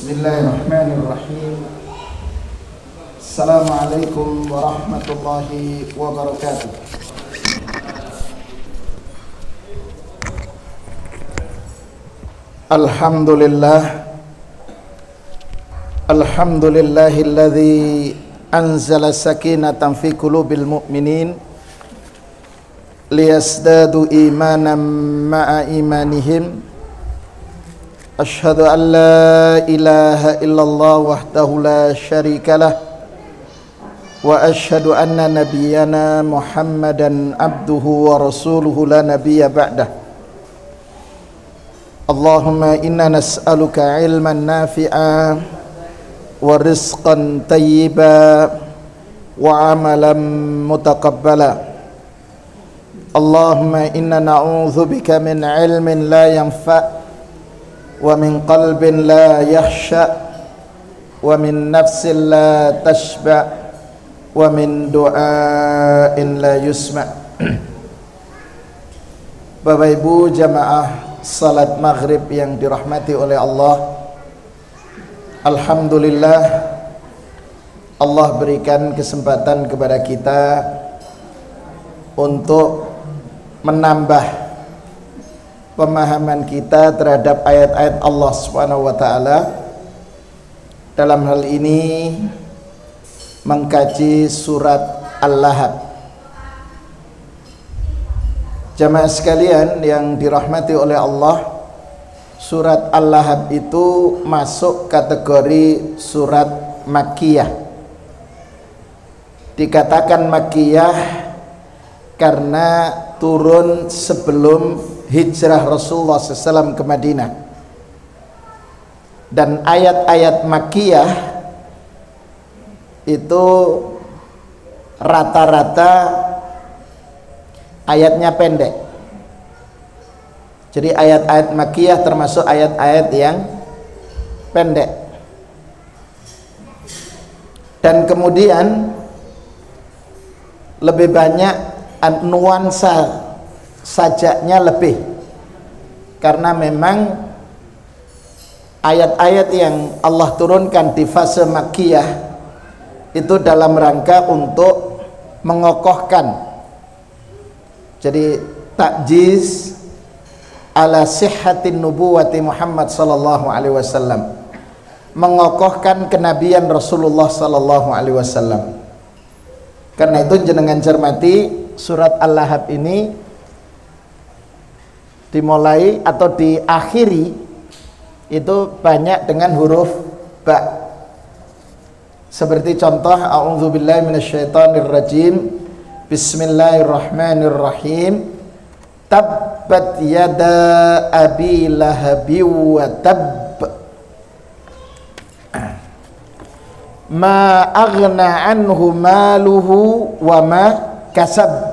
Bismillahirrahmanirrahim. Assalamualaikum warahmatullahi wabarakatuh. Alhamdulillahilladzi anzala sakinatan fi qulubil mu'minin liyazdadu imanan ma'a imanihim. Asyhadu an la ilaha illallah wahdahu la syarika lah wa asyhadu anna nabiyyana Muhammadan abduhu wa rasuluhu la nabiyya ba'dah. Allahumma inna nas'aluka ilman nafi'a wa rizqan tayyiba wa amalan mutaqabbala. Allahumma inna na'udzubika min ilmin la yanfa' wa min qalbin la yakhsha wa min nafsin la tashba wa min du'ain la yusma. Bapak Ibu jamaah salat maghrib yang dirahmati oleh Allah, alhamdulillah Allah berikan kesempatan kepada kita untuk menambah pemahaman kita terhadap ayat-ayat Allah Subhanahu wa taala. Dalam hal ini mengkaji surat Al-Lahab. Jamaah sekalian yang dirahmati oleh Allah, surat Al-Lahab itu masuk kategori surat Makkiyah. Dikatakan Makkiyah karena turun sebelum hijrah Rasulullah SAW ke Madinah. Dan ayat-ayat Makkiyah itu rata-rata ayatnya pendek. Jadi ayat-ayat Makkiyah termasuk ayat-ayat yang pendek. Dan kemudian lebih banyak nuansa sajaknya lebih, karena memang ayat-ayat yang Allah turunkan di fase Makkiyah itu dalam rangka untuk mengokohkan, jadi takjiz ala sihhatin nubuwati Muhammad sallallahu alaihi wasallam, mengokohkan kenabian Rasulullah sallallahu alaihi wasallam. Karena itu jenengan cermati surat Al-Lahab ini dimulai atau diakhiri itu banyak dengan huruf ba. Seperti contoh a'udzubillahi minasyaitonirrajim, bismillahirrahmanirrahim, tabbat yada abi lahabi wa tabb ma aghna anhu maluhu wa ma kasab.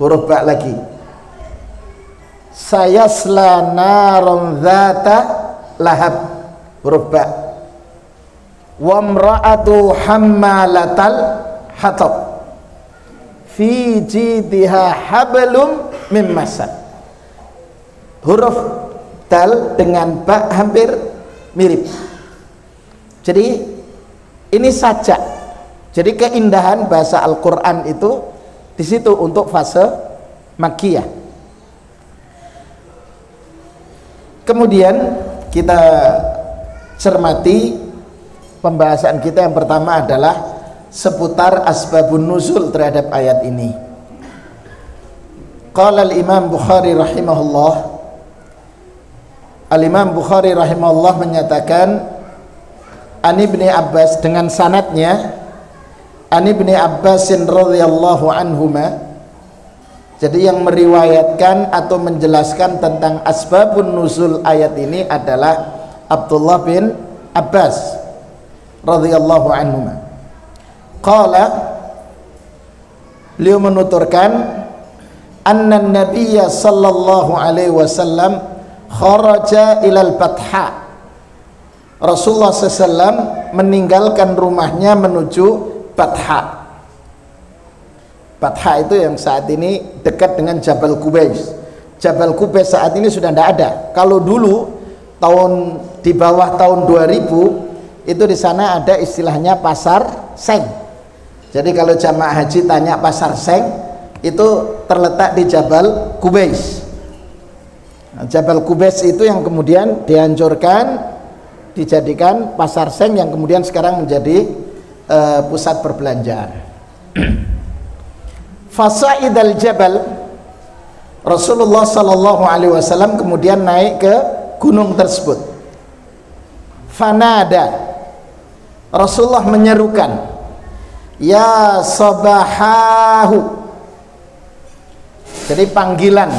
Huruf ba lagi, sayasla naron dzata lahab, huruf ba. Wa imra'atu hammalatal hatab fi jidha hablum mim masad. Huruf dal dengan ba hampir mirip. Jadi ini sajak. Jadi keindahan bahasa Al-Qur'an itu di situ untuk fase Makkiyah. Kemudian kita cermati pembahasan kita yang pertama adalah seputar asbabun nuzul terhadap ayat ini. Qala al-Imam Bukhari rahimahullah, Al-Imam Bukhari rahimahullah menyatakan An Ibni Abbas dengan sanadnya, An Ibni Abbasin radhiyallahu anhuma. Jadi yang meriwayatkan atau menjelaskan tentang asbabun nuzul ayat ini adalah Abdullah bin Abbas radhiyallahu anhuma. Qala, beliau menuturkan, anna nabiyya sallallahu alaihi wasallam kharaja ilal Batha. Rasulullah SAW meninggalkan rumahnya menuju Batha. Batha itu yang saat ini dekat dengan Jabal Qubais. Jabal Qubais saat ini sudah tidak ada. Kalau dulu di bawah tahun 2000 itu di sana ada istilahnya pasar seng. Jadi kalau jamaah haji tanya pasar seng, itu terletak di Jabal Qubais. Nah, Jabal Qubais itu yang kemudian dihancurkan, dijadikan pasar seng yang kemudian sekarang menjadi pusat perbelanjaan. Fasa'idal jabal, Rasulullah sallallahu alaihi wasallam kemudian naik ke gunung tersebut. Fanada, Rasulullah menyerukan, ya sabahahu. Jadi panggilan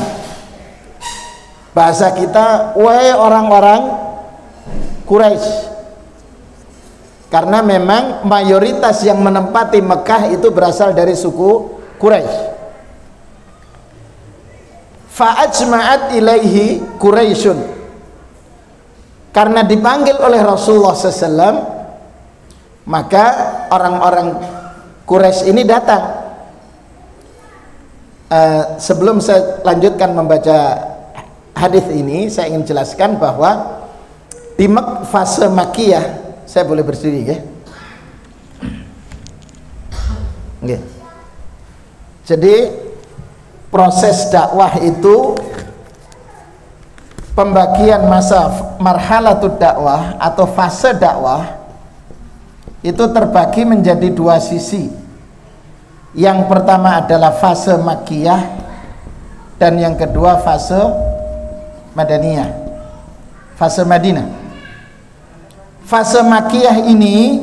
bahasa kita, wahai orang-orang Quraisy. Karena memang mayoritas yang menempati Mekah itu berasal dari suku Quraisy. Fa'ajma'at ilaihi Quraisyun. Karena dipanggil oleh Rasulullah SAW, maka orang-orang Quraisy ini datang. Sebelum saya lanjutkan membaca hadis ini, saya ingin jelaskan bahwa di fase Makkiyah, saya boleh berdiri ya? Okay. Jadi proses dakwah itu, pembagian masa marhalatud dakwah atau fase dakwah itu terbagi menjadi dua sisi. Yang pertama adalah fase Makkiyah dan yang kedua fase Madaniyah, fase Madinah. Fase Makkiyah ini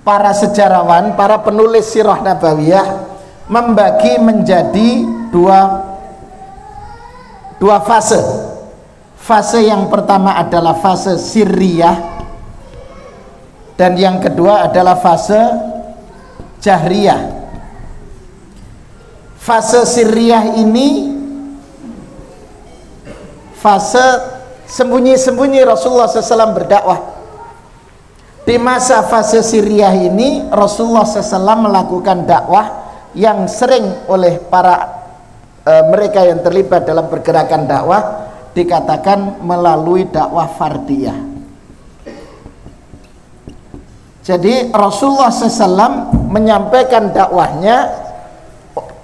para sejarawan, para penulis sirah nabawiyah membagi menjadi dua fase. Fase yang pertama adalah fase sirriyah dan yang kedua adalah fase jahriyah. Fase sirriyah ini fase sembunyi-sembunyi Rasulullah SAW berdakwah. Di masa fase sirriyah ini Rasulullah SAW melakukan dakwah yang sering oleh para mereka yang terlibat dalam pergerakan dakwah dikatakan melalui dakwah fardiyah. Jadi Rasulullah SAW menyampaikan dakwahnya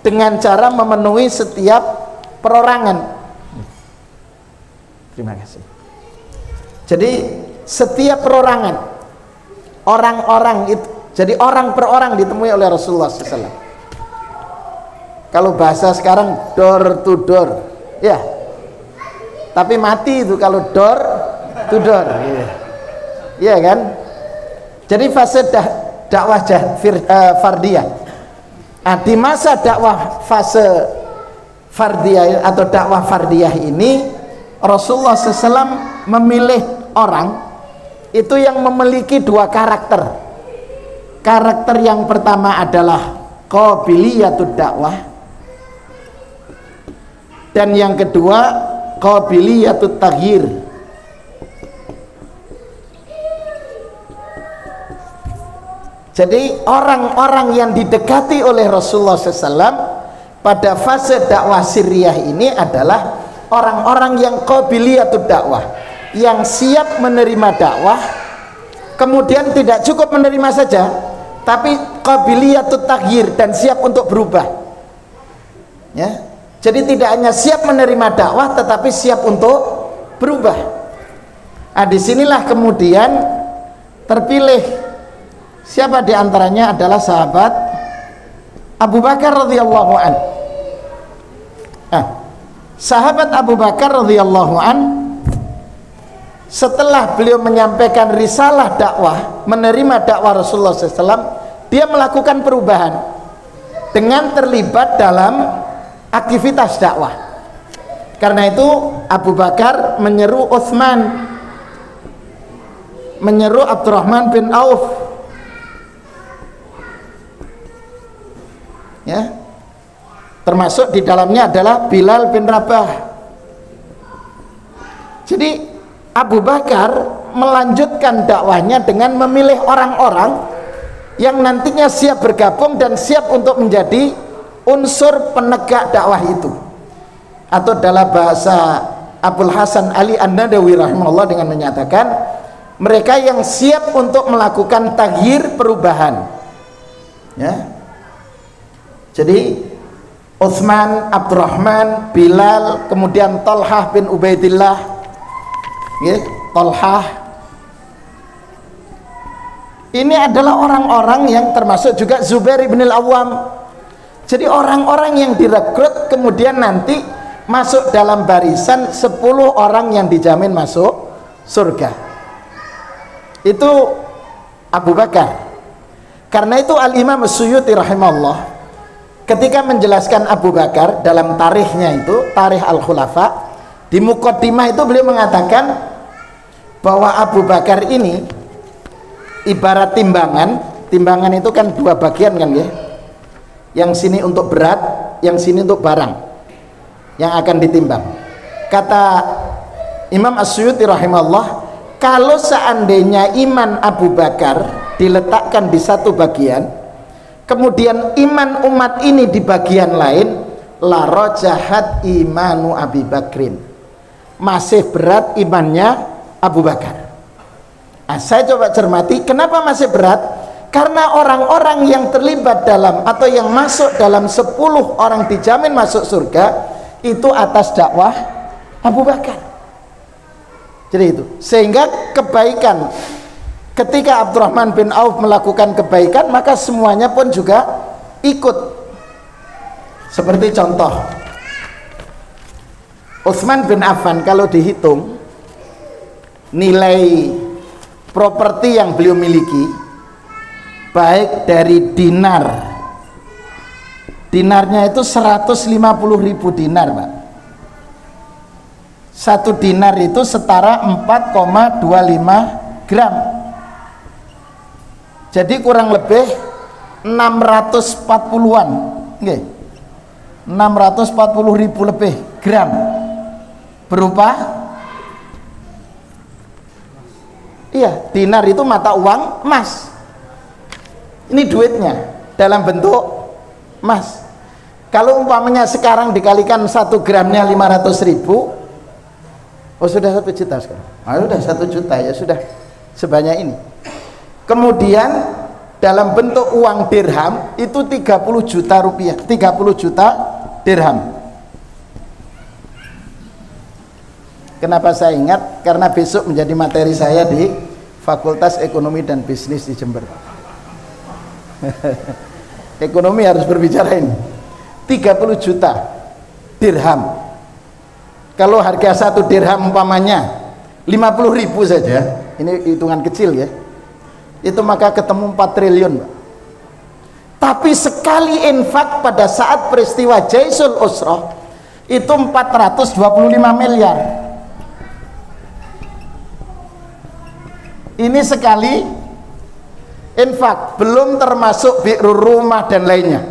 dengan cara memenuhi setiap perorangan. Terima kasih. Jadi setiap perorangan, orang-orang itu, jadi orang per orang ditemui oleh Rasulullah SAW. Kalau bahasa sekarang door to door, ya. Tapi mati itu kalau door to door, iya kan? Jadi fase dakwah fardiyah. Nah, di masa dakwah fase fardiyah atau dakwah fardiyah ini Rasulullah SAW memilih orang itu yang memiliki dua karakter. Karakter yang pertama adalah qabiliyatud dakwah dan yang kedua qabiliyatut taghyir. Jadi orang-orang yang didekati oleh Rasulullah SAW pada fase dakwah sirriyah ini adalah orang-orang yang qabiliyatud dakwah, yang siap menerima dakwah, kemudian tidak cukup menerima saja, tapi qabiliyatut taghyir dan siap untuk berubah. Ya. Jadi tidak hanya siap menerima dakwah, tetapi siap untuk berubah. Nah, disinilah kemudian terpilih. Siapa diantaranya adalah sahabat Abu Bakar radhiyallahu an. Nah, sahabat Abu Bakar radhiyallahu an, setelah beliau menyampaikan risalah dakwah, menerima dakwah Rasulullah SAW, dia melakukan perubahan dengan terlibat dalam aktivitas dakwah. Karena itu Abu Bakar menyeru Utsman, menyeru Abdurrahman bin Auf, ya, termasuk di dalamnya adalah Bilal bin Rabah. Jadi Abu Bakar melanjutkan dakwahnya dengan memilih orang-orang yang nantinya siap bergabung dan siap untuk menjadi unsur penegak dakwah itu, atau dalam bahasa Abul Hasan Ali An-Nadawi rahimahullah dengan menyatakan mereka yang siap untuk melakukan taghyir, perubahan, ya. Jadi Utsman, Abdurrahman, Bilal, kemudian Thalhah bin Ubaidillah, ya, Thalhah. Ini adalah orang-orang yang termasuk juga Zubair bin Al-Awwam. Jadi orang-orang yang direkrut kemudian nanti masuk dalam barisan 10 orang yang dijamin masuk surga. Itu Abu Bakar. Karena itu Al-Imam As-Suyuti rahimahullah ketika menjelaskan Abu Bakar dalam tarikhnya itu, Tarikh Al-Khulafa, di Muqaddimah itu beliau mengatakan bahwa Abu Bakar ini ibarat timbangan. Timbangan itu kan 2 bagian kan ya, yang sini untuk berat, yang sini untuk barang yang akan ditimbang. Kata Imam As-Suyuti rahimahullah, kalau seandainya iman Abu Bakar diletakkan di satu bagian, kemudian iman umat ini di bagian lain, la rajahat imanu Abi Bakrin, masih berat imannya Abu Bakar. Nah, saya coba cermati kenapa masih berat. Karena orang-orang yang terlibat dalam atau yang masuk dalam 10 orang dijamin masuk surga itu atas dakwah Abu Bakar. Jadi itu, sehingga kebaikan, ketika Abdurrahman bin Auf melakukan kebaikan, maka semuanya pun juga ikut. Seperti contoh Utsman bin Affan, kalau dihitung nilai properti yang beliau miliki, baik dari dinar, dinarnya itu 150.000 dinar, Pak. 1 dinar itu setara 4,25 gram. Jadi kurang lebih 640-an, nggih. 640.000 lebih gram berupa, iya, dinar itu mata uang emas. Ini duitnya dalam bentuk emas. Kalau umpamanya sekarang dikalikan 1 gramnya 500.000, oh sudah 1 juta sekarang. Ah, sudah 1 juta, ya sudah sebanyak ini. Kemudian dalam bentuk uang dirham itu 30 juta rupiah, 30 juta dirham. Kenapa saya ingat? Karena besok menjadi materi saya di Fakultas Ekonomi dan Bisnis di Jember. Ekonomi harus berbicara ini. 30 juta dirham. Kalau harga 1 dirham umpamanya 50.000 saja, ini hitungan kecil ya, itu maka ketemu 4 triliun, Pak. Tapi sekali infak pada saat peristiwa Jaisul Usrah itu 425 miliar. Ini sekali infak, belum termasuk bi'rur rumah dan lainnya.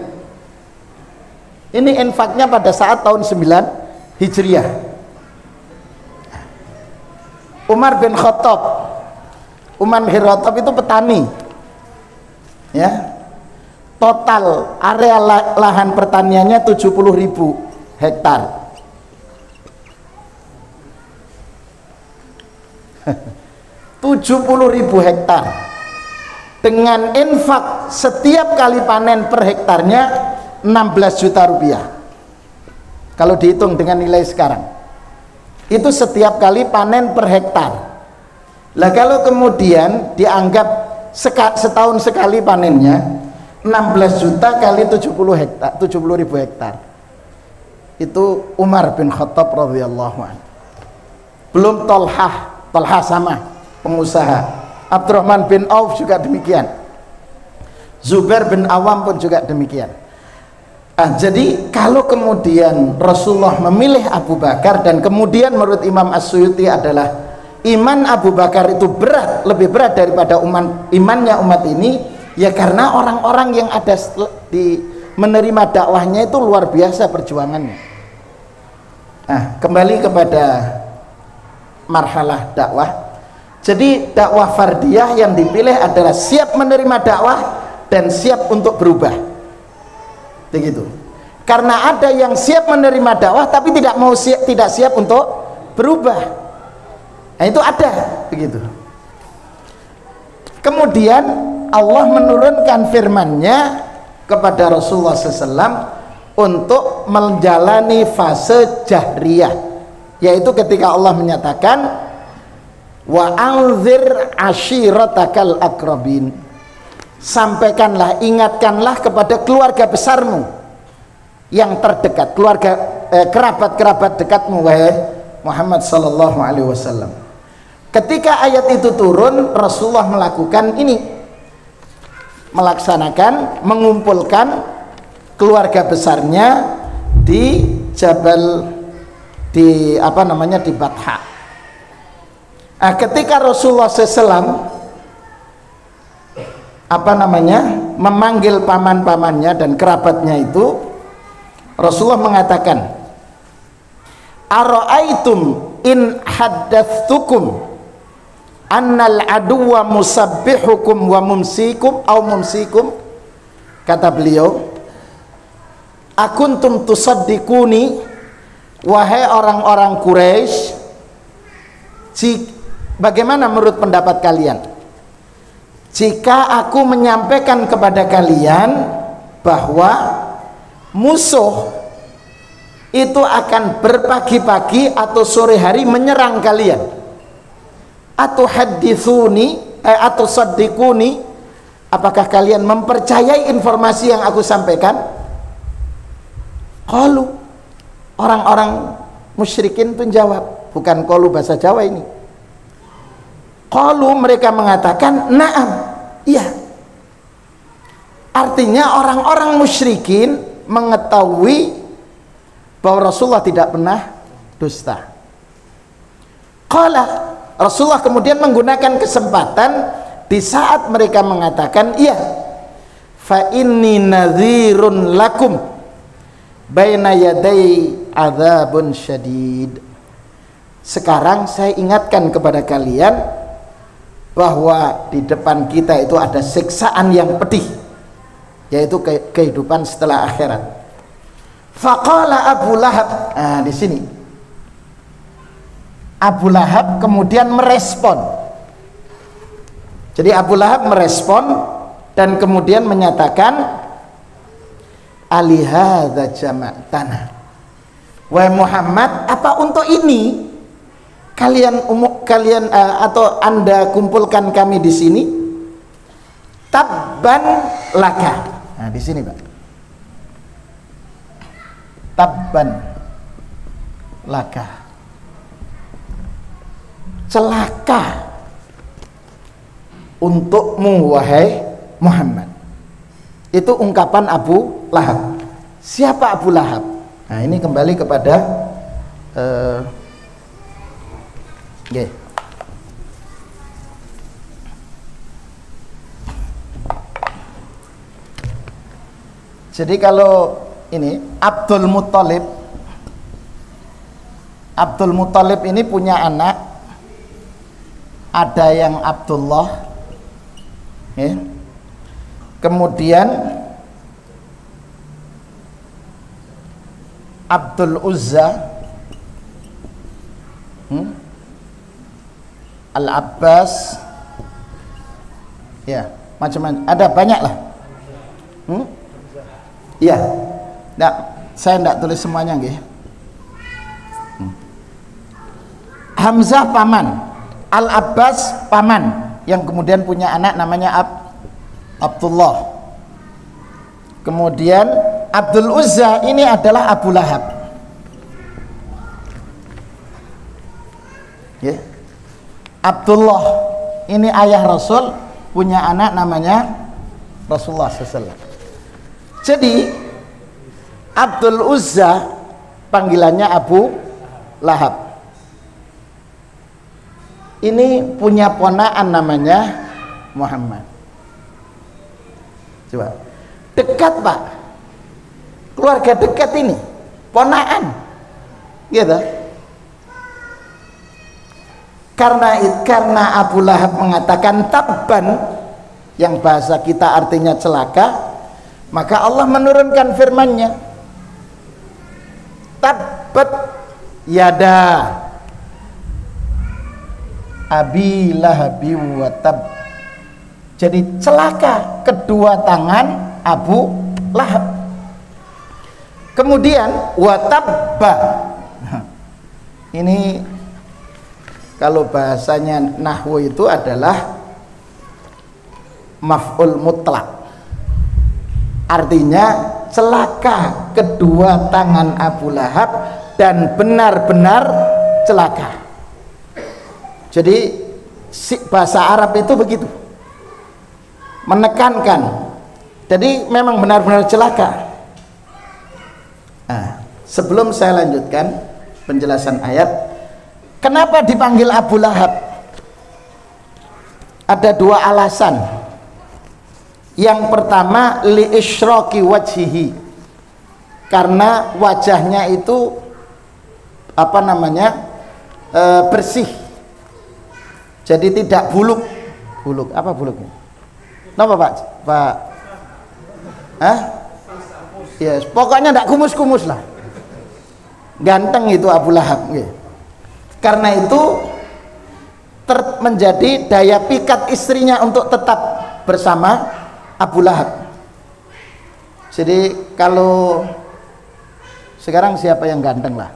Ini infaknya pada saat tahun 9 Hijriah. Umar bin Khattab itu petani, ya. Total area lahan pertaniannya 70.000 hektar. 70.000 hektar. Dengan infak setiap kali panen per hektarnya 16 juta rupiah. Kalau dihitung dengan nilai sekarang, itu setiap kali panen per hektar. Lah kalau kemudian dianggap setahun sekali panennya 16 juta kali 70 hektar, 70.000 hektar. Itu Umar bin Khattab radhiyallahu anhu. Belum Thalhah sama pengusaha. Abdurrahman bin Auf juga demikian. Zubair bin Awam pun juga demikian. Jadi kalau kemudian Rasulullah memilih Abu Bakar, dan kemudian menurut Imam As-Suyuti adalah iman Abu Bakar itu berat, lebih berat daripada imannya umat ini, ya karena orang-orang yang ada di menerima dakwahnya itu luar biasa perjuangannya. Nah, kembali kepada marhalah dakwah. Jadi dakwah fardiyah yang dipilih adalah siap menerima dakwah dan siap untuk berubah. Begitu. Karena ada yang siap menerima dakwah tapi tidak siap untuk berubah. Nah, itu ada begitu. Kemudian Allah menurunkan firman-Nya kepada Rasulullah SAW untuk menjalani fase jahriyah, yaitu ketika Allah menyatakan wa anzir ashiratakal aqrabin, sampaikanlah, ingatkanlah kepada keluarga besarmu yang terdekat, keluarga kerabat-kerabat dekatmu wahai Muhammad sallallahu alaihi wasallam. Ketika ayat itu turun, Rasulullah melakukan ini, melaksanakan, mengumpulkan keluarga besarnya di Jabal, di apa namanya, di Batha. Nah, ketika Rasulullah SAW apa namanya, memanggil paman-pamannya dan kerabatnya itu, Rasulullah mengatakan, ara'aitum in haddathtukum annal aduwa musabbihukum wa mumsikum au mumsikum, kata beliau, akuntum tusaddiquni, wahai orang-orang Quraisy, bagaimana menurut pendapat kalian jika aku menyampaikan kepada kalian bahwa musuh itu akan berpagi-pagi atau sore hari menyerang kalian? Atau hadithuni atau saddiquni, apakah kalian mempercayai informasi yang aku sampaikan? Qalu, orang-orang musyrikin pun jawab, bukan qalu bahasa Jawa ini. Qalu, mereka mengatakan na'am, iya. Artinya orang-orang musyrikin mengetahui bahwa Rasulullah tidak pernah dusta. Qala, Rasulullah kemudian menggunakan kesempatan di saat mereka mengatakan iya, fa inni nadhirun lakum baina yaday adzabun syadid. Sekarang saya ingatkan kepada kalian bahwa di depan kita itu ada siksaan yang pedih, yaitu kehidupan setelah akhirat. Faqala Abu Lahab, nah di sini Abu Lahab kemudian merespon. Jadi Abu Lahab merespon dan kemudian menyatakan, alihadza jama'tana, wahai Muhammad, apa untuk ini kalian atau Anda kumpulkan kami di sini? Tabban laka. Nah di sini Pak, tabban laka, celaka untukmu wahai Muhammad. Itu ungkapan Abu Lahab. Siapa Abu Lahab? Nah ini kembali kepada jadi kalau ini Abdul Muttalib ini punya anak, ada yang Abdullah, ya. Kemudian Abdul Uzza, Al-Abbas, ya macam-macam, ada banyak lah. Ya, saya tidak tulis semuanya, nggih. Hamzah paman, Al-Abbas paman, yang kemudian punya anak namanya Abdullah. Kemudian Abdul Uzza ini adalah Abu Lahab, ya. Abdullah ini ayah Rasul, punya anak namanya Rasulullah SAW. Jadi Abdul Uzza panggilannya Abu Lahab. Ini punya ponaan namanya Muhammad. Coba, dekat Pak, keluarga dekat ini, ponaan, gitu. Karena Abu Lahab mengatakan tabban, yang bahasa kita artinya celaka, maka Allah menurunkan firman-Nya, tabbat yada Abi Lahabi wa tab. Jadi celaka kedua tangan Abu Lahab. Kemudian wa tabba. Ini kalau bahasanya nahwu itu adalah maf'ul mutlak. Artinya celaka kedua tangan Abu Lahab dan benar-benar celaka. Jadi bahasa Arab itu begitu, menekankan. Jadi memang benar-benar celaka. Nah, sebelum saya lanjutkan penjelasan ayat, kenapa dipanggil Abu Lahab? Ada dua alasan. Yang pertama, li isyraqi wajhihi, karena wajahnya itu bersih, jadi tidak buluk. Apa buluknya? Kenapa Pak? Yes, pokoknya tidak kumus-kumus lah. Ganteng itu Abu Lahab. Karena itu menjadi daya pikat istrinya untuk tetap bersama Abu Lahab. Jadi kalau sekarang siapa yang ganteng lah?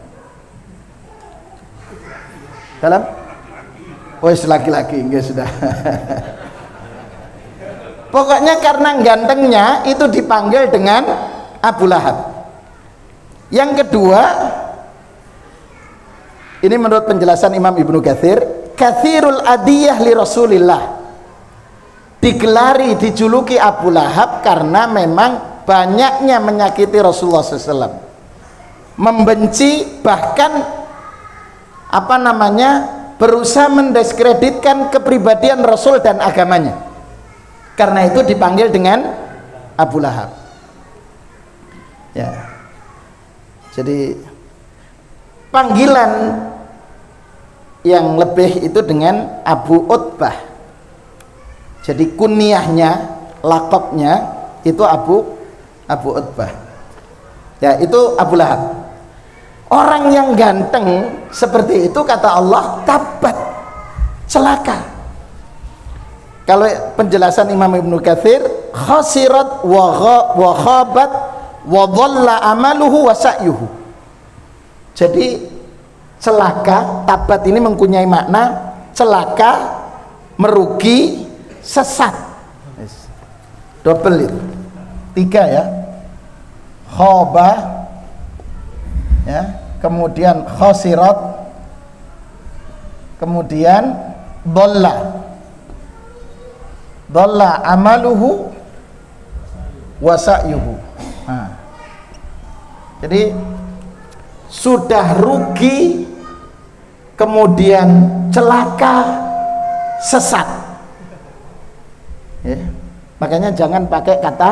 Dalam? Laki-laki, enggak sudah. Pokoknya karena gantengnya itu dipanggil dengan Abu Lahab. Yang kedua, ini menurut penjelasan Imam Ibnu Katsir, katsirul adiyah li Rasulillah. Digelari, dijuluki Abu Lahab karena memang banyaknya menyakiti Rasulullah SAW, membenci, bahkan berusaha mendiskreditkan kepribadian Rasul dan agamanya. Karena itu dipanggil dengan Abu Lahab. Ya. Jadi panggilan yang lebih itu dengan Abu Utbah. Jadi kunyahnya, lakopnya itu Abu Utbah. Ya, itu Abu Lahab. Orang yang ganteng seperti itu, kata Allah, tabat, celaka. Kalau penjelasan Imam Ibnu Katsir, khasirat wa khabat wa dhalla amaluhu wa sa'yuhu. Jadi celaka, tabat ini mempunyai makna celaka, merugi, sesat. Double itu. 3 ya. Khaba, ya, kemudian khasirat, kemudian dhalla amaluhu wa sa'yuhu. Nah, jadi sudah rugi, kemudian celaka, sesat. Ya, makanya jangan pakai kata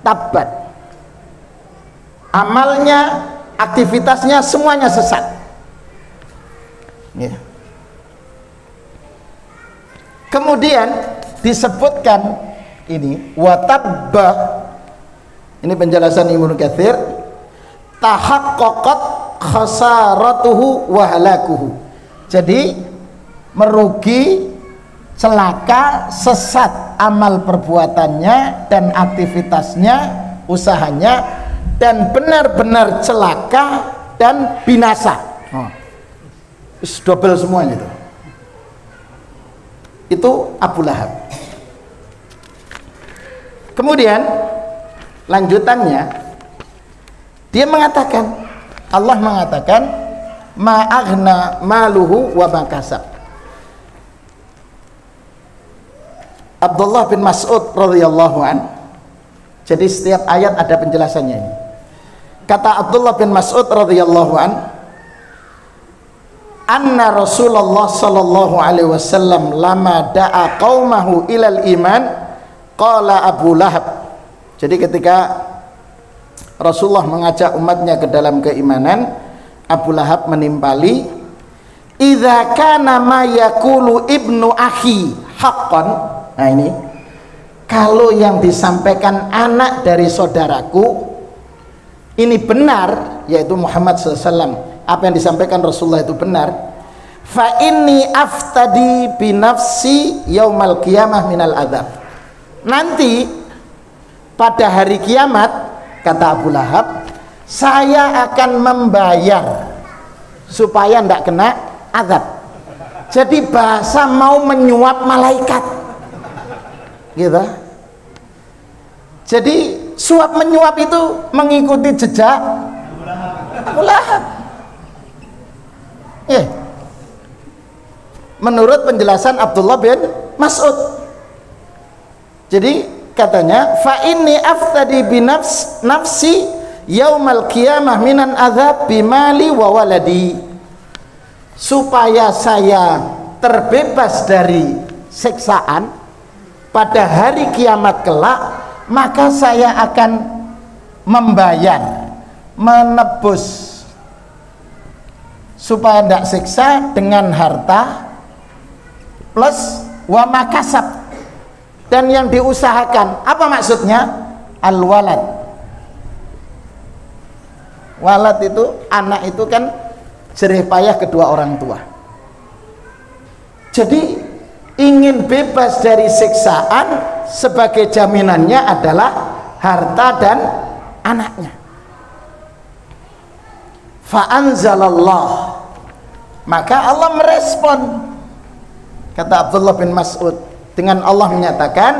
tabat. Amalnya, aktivitasnya semuanya sesat. Ya. Kemudian disebutkan ini watabba, ini penjelasan Ibnu Katsir, tahaqqaqat khasaratuhu wa halakuhu. Jadi merugi, celaka, sesat amal perbuatannya dan aktivitasnya, usahanya, dan benar-benar celaka dan binasa. Double semuanya itu Abu Lahab. Kemudian lanjutannya dia mengatakan, Allah mengatakan, ma'aghna maluhu wa makasab. Abdullah bin Mas'ud radhiyallahu an. Jadi setiap ayat ada penjelasannya ini. Kata Abdullah bin Mas'ud radhiyallahu an, anna Rasulullah sallallahu alaihi wasallam lama da'a qaumahu ilal iman qala Abu Lahab. Jadi ketika Rasulullah mengajak umatnya ke dalam keimanan, Abu Lahab menimpali, idza kana ma yaqulu ibnu akhi haqqan. Nah ini, kalau yang disampaikan anak dari saudaraku ini benar, yaitu Muhammad SAW, apa yang disampaikan Rasulullah itu benar, fa inni aftadi binafsi yaumal qiyamah minal adzab. Nanti pada hari kiamat, kata Abu Lahab, saya akan membayar supaya tidak kena azab. Jadi bahasa mau menyuap malaikat gitu. Jadi suap menyuap itu mengikuti jejak Abu Lahab. Menurut penjelasan Abdullah bin Mas'ud. Jadi katanya fa inni aftadi bi nafsi yaumal qiyamah minan adzab bimali wa waladi, supaya saya terbebas dari siksaan pada hari kiamat kelak, maka saya akan membayar, menebus supaya tidak siksa dengan harta plus wa makasab, dan yang diusahakan. Apa maksudnya? Al-walad. Walad itu anak, itu kan jerih payah kedua orang tua. Jadi ingin bebas dari siksaan, sebagai jaminannya adalah harta dan anaknya. Fa'anzalallah, maka Allah merespon, kata Abdullah bin Mas'ud, dengan Allah menyatakan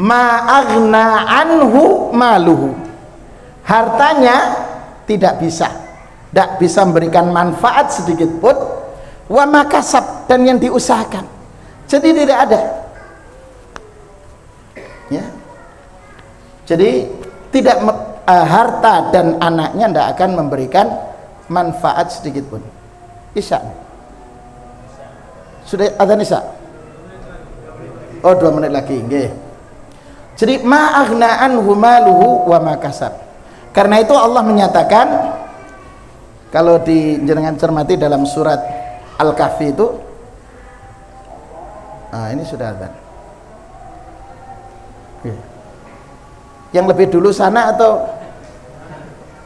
ma'aghna anhu maluhu, hartanya tidak bisa memberikan manfaat sedikit pun, wa makasab, dan yang diusahakan, jadi tidak ada ya. Jadi tidak harta dan anaknya tidak akan memberikan manfaat sedikit pun. Isya sudah adzan Isya. Oh, 2 menit lagi. Nggih. Jadi ma'aghna anhu maluhu wa makasab. Karena itu Allah menyatakan, kalau jenengan cermati dalam surat Al-Kahfi itu, ini sudah adzan. Yang lebih dulu sana atau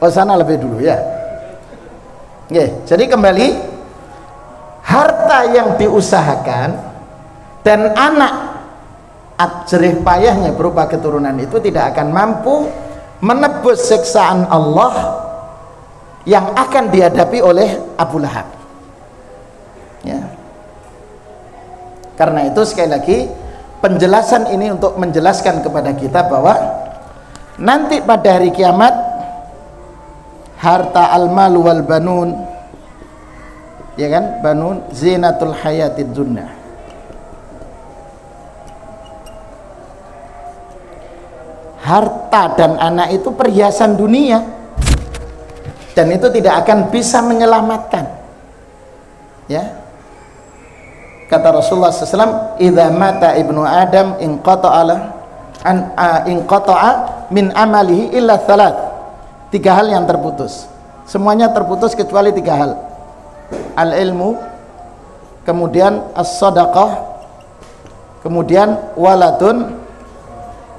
sana lebih dulu ya. Jadi kembali, harta yang diusahakan dan anak jerih payahnya berupa keturunan itu tidak akan mampu menebus siksaan Allah yang akan dihadapi oleh Abu Lahab ya. Karena itu sekali lagi, penjelasan ini untuk menjelaskan kepada kita bahwa nanti pada hari kiamat, harta al-mal wal banun, ya kan, banun zinatul hayatid dunya, harta dan anak itu perhiasan dunia, dan itu tidak akan bisa menyelamatkan ya. Kata Rasulullah SAW, idza mata ibnu Adam inqata'a min amalihi illa thalath. 3 hal yang terputus, semuanya terputus kecuali 3 hal: al ilmu, kemudian as-sadaqah, kemudian waladun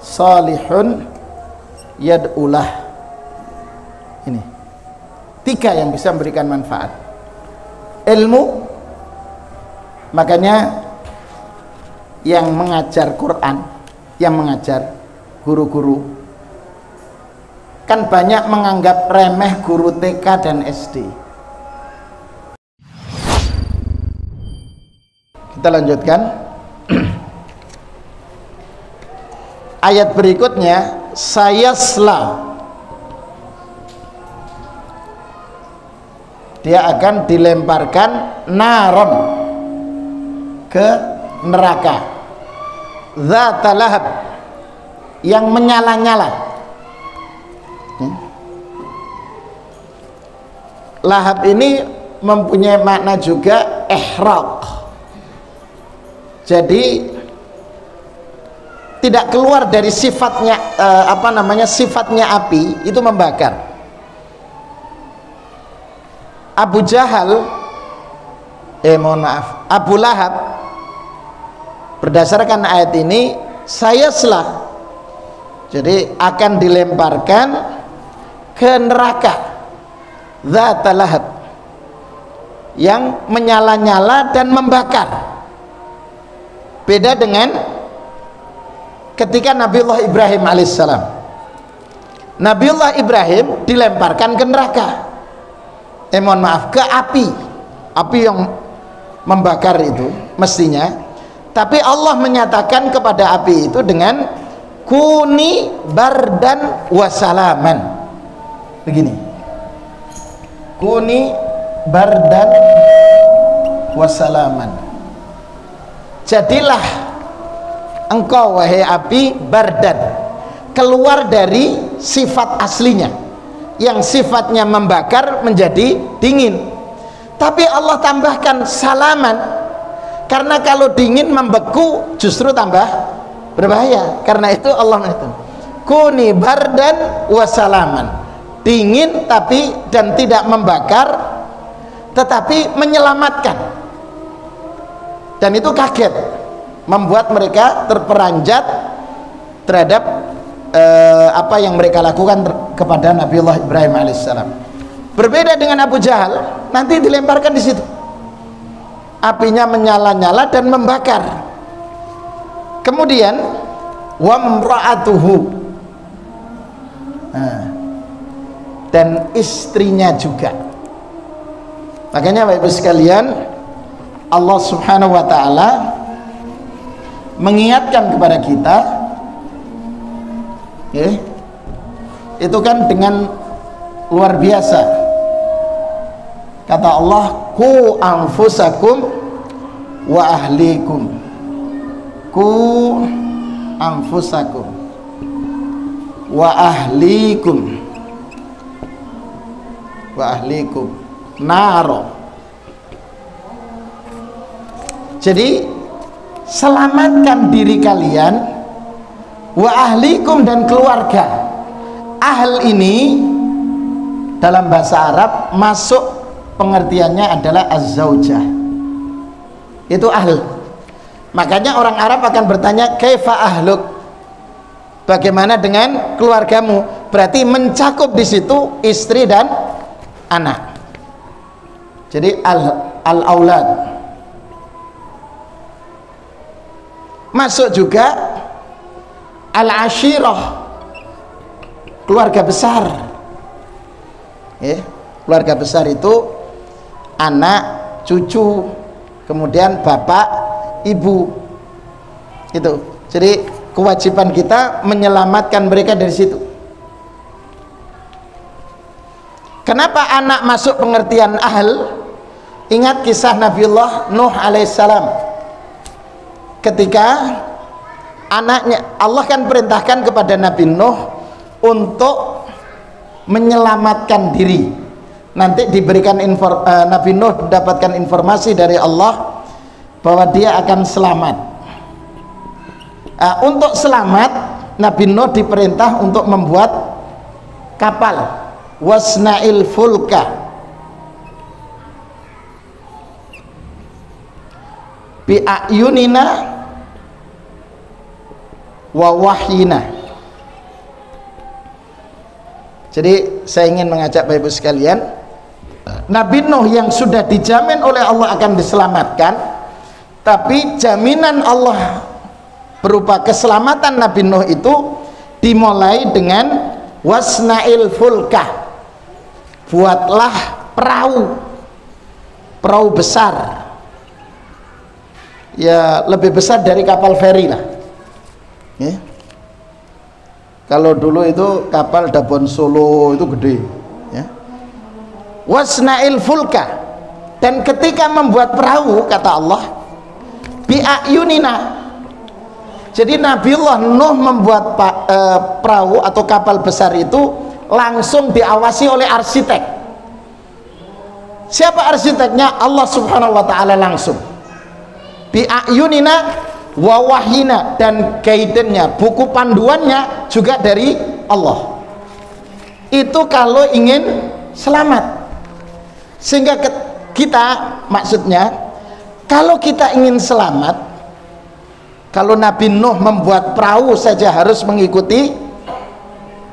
salihun yad'ulah. Ini 3 yang bisa memberikan manfaat. Ilmu, makanya yang mengajar Quran, yang mengajar guru-guru, kan banyak menganggap remeh guru TK dan SD. Kita lanjutkan. Ayat berikutnya, sayasla, dia akan dilemparkan naron, ke neraka, dzata lahab, yang menyala-nyala. Lahab ini mempunyai makna juga ihraq, jadi tidak keluar dari sifatnya, sifatnya api itu membakar. Abu Jahal, Abu Lahab, berdasarkan ayat ini, sayaslah, jadi akan dilemparkan ke neraka, dzata lahab, yang menyala-nyala dan membakar. Beda dengan ketika Nabiullah Ibrahim alaihissalam. Nabiullah Ibrahim dilemparkan ke neraka, mohon maaf, ke api yang membakar itu mestinya, tapi Allah menyatakan kepada api itu dengan kuni bardan wasalaman, begini, kuni bardan wasalaman, jadilah engkau wahai api bardan, keluar dari sifat aslinya yang sifatnya membakar menjadi dingin, tapi Allah tambahkan salaman, karena kalau dingin membeku justru tambah berbahaya. Karena itu Allah mengatakan kuni bardan wasalaman, dingin tapi dan tidak membakar tetapi menyelamatkan. Dan itu kaget, membuat mereka terperanjat terhadap apa yang mereka lakukan kepada Nabiullah Ibrahim alaihissalam. Berbeda dengan Abu Jahal, nanti dilemparkan di situ, apinya menyala-nyala dan membakar. Kemudian wamra'atuhu, dan istrinya juga. Makanya Bapak Ibu sekalian, Allah Subhanahu wa taala mengingatkan kepada kita, itu kan dengan luar biasa. Kata Allah, ku anfusakum wa ahlikum, ku anfusakum wa ahlikum naro. Jadi selamatkan diri kalian, wa ahlikum, dan keluarga. Ahl ini dalam bahasa Arab masuk pengertiannya adalah az-zaujah, itu ahl. Makanya orang Arab akan bertanya kaifa ahluk, bagaimana dengan keluargamu, berarti mencakup di situ istri dan anak. Jadi al-aulad masuk juga, al-ashirah, keluarga besar. Keluarga besar itu anak, cucu, kemudian bapak, ibu. Itu. Jadi kewajiban kita menyelamatkan mereka dari situ. Kenapa anak masuk pengertian ahl? Ingat kisah Nabiullah Nuh alaihissalam. Ketika anaknya, Allah kan perintahkan kepada Nabi Nuh untuk menyelamatkan diri. Nanti diberikan Nabi Nuh mendapatkan informasi dari Allah bahwa dia akan selamat. Untuk selamat, Nabi Nuh diperintah untuk membuat kapal, wasna'il fulka bi'ayunina wa wahyina. Jadi saya ingin mengajak Bapak Ibu sekalian, Nabi Nuh yang sudah dijamin oleh Allah akan diselamatkan, tapi jaminan Allah berupa keselamatan Nabi Nuh itu dimulai dengan wasna'il fulka, buatlah perahu besar, ya lebih besar dari kapal feri lah. Kalau dulu itu kapal Dabon Solo itu gede, ya. Wasna'il fulka, dan ketika membuat perahu, kata Allah, bi'ayunina. Jadi Nabiullah Nuh membuat perahu atau kapal besar itu langsung diawasi oleh arsitek. Siapa arsiteknya? Allah Subhanahu wa taala langsung. Bi'ayunina wa wahyina, dan guidance-nya, buku panduannya juga dari Allah. Itu kalau ingin selamat. Sehingga kita, maksudnya kalau kita ingin selamat, kalau Nabi Nuh membuat perahu saja harus mengikuti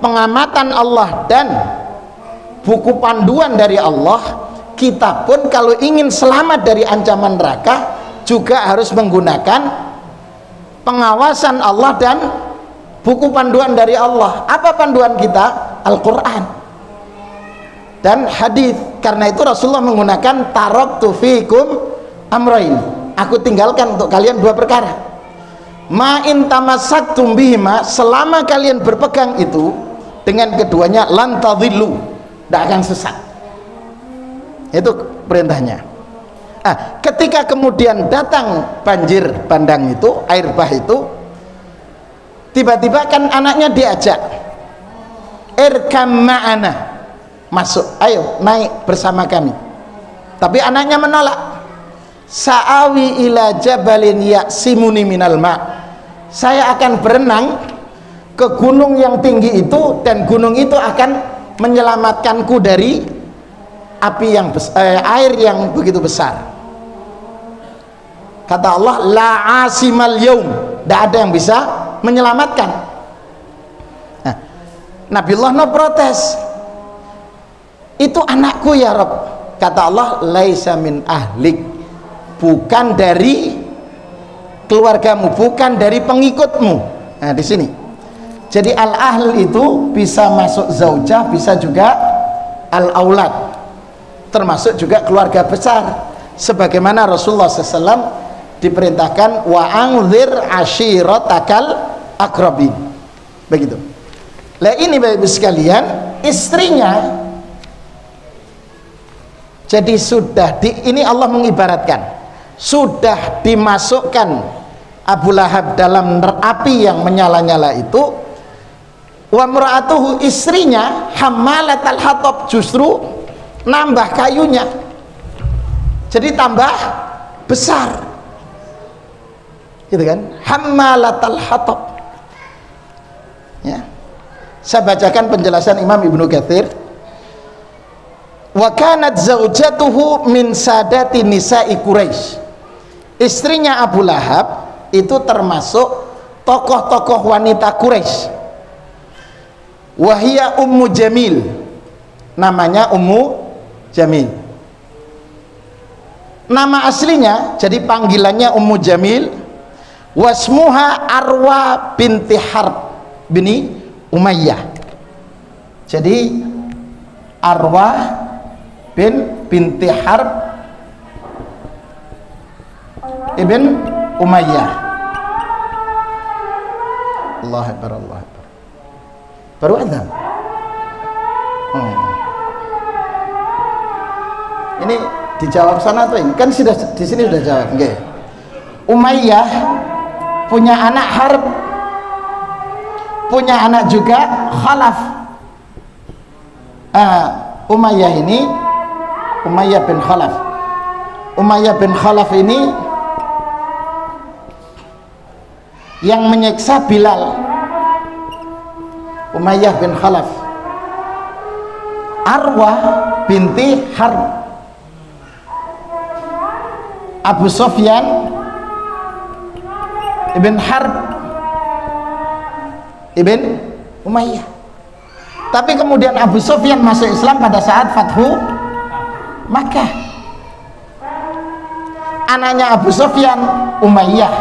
pengamatan Allah dan buku panduan dari Allah, kita pun kalau ingin selamat dari ancaman neraka juga harus menggunakan pengawasan Allah dan buku panduan dari Allah. Apa panduan kita? Al-Quran dan hadis. Karena itu Rasulullah menggunakan taraktu fikum amrain, aku tinggalkan untuk kalian dua perkara. Ma in tamassaktum bihima, selama kalian berpegang itu dengan keduanya, lan tadhillu, tidak akan sesat. Itu perintahnya. Ketika kemudian datang banjir bandang itu, air bah itu, tiba-tiba kan anaknya diajak, irkam ma'ana, masuk, ayo naik bersama kami. Tapi anaknya menolak. Sa'awi ila jabalin ya'simuni minal ma', saya akan berenang ke gunung yang tinggi itu, dan gunung itu akan menyelamatkanku dari api yang air yang begitu besar. Kata Allah, la asimal yaum, tidak ada yang bisa menyelamatkan. Nah, Nabiullah Nuh protes, itu anakku ya Rabb. Kata Allah, laisa min ahlik, bukan dari keluargamu, bukan dari pengikutmu. Nah, di sini. Jadi al-ahl itu bisa masuk zaujah, bisa juga al-aulad, termasuk juga keluarga besar. Sebagaimana Rasulullah SAW diperintahkan wa anzir ashiratakal aqrabin. Begitu. Lah ini Bapak Ibu sekalian, istrinya jadi sudah ini Allah mengibaratkan, sudah dimasukkan Abu Lahab dalam api yang menyala-nyala itu, wa mra'atuhu, istrinya hammalatal hatab, justru nambah kayunya, jadi tambah besar, gitu kan, hammalatal hatab. Ya, saya bacakan penjelasan Imam Ibnu Katsir. Wa kanat zaujatuhu min sadati nisa'i Quraisy, istrinya Abu Lahab itu termasuk tokoh-tokoh wanita Quraisy. Wahia Ummu Jamil, namanya Ummu Jamil. Nama aslinya, jadi panggilannya Ummu Jamil. Wasmuha Arwa binti Harb bini Umayyah. Jadi Arwa binti Harb ibn Umayyah. Allah Akbar, Allah Akbar. Baru ada. Ini dijawab sana tuh, ini kan sudah di sini sudah jawab. Okay. Umayyah punya anak Harb, punya anak juga Khalaf. Umayyah ini, Umayyah bin Khalaf. Umayyah bin Khalaf ini yang menyiksa Bilal. Umayyah bin Khalaf. Arwah binti Harb. Abu Sufyan ibn Harb ibn Umayyah. Tapi kemudian Abu Sufyan masuk Islam pada saat Fathu Makkah. Anaknya Abu Sufyan Umayyah.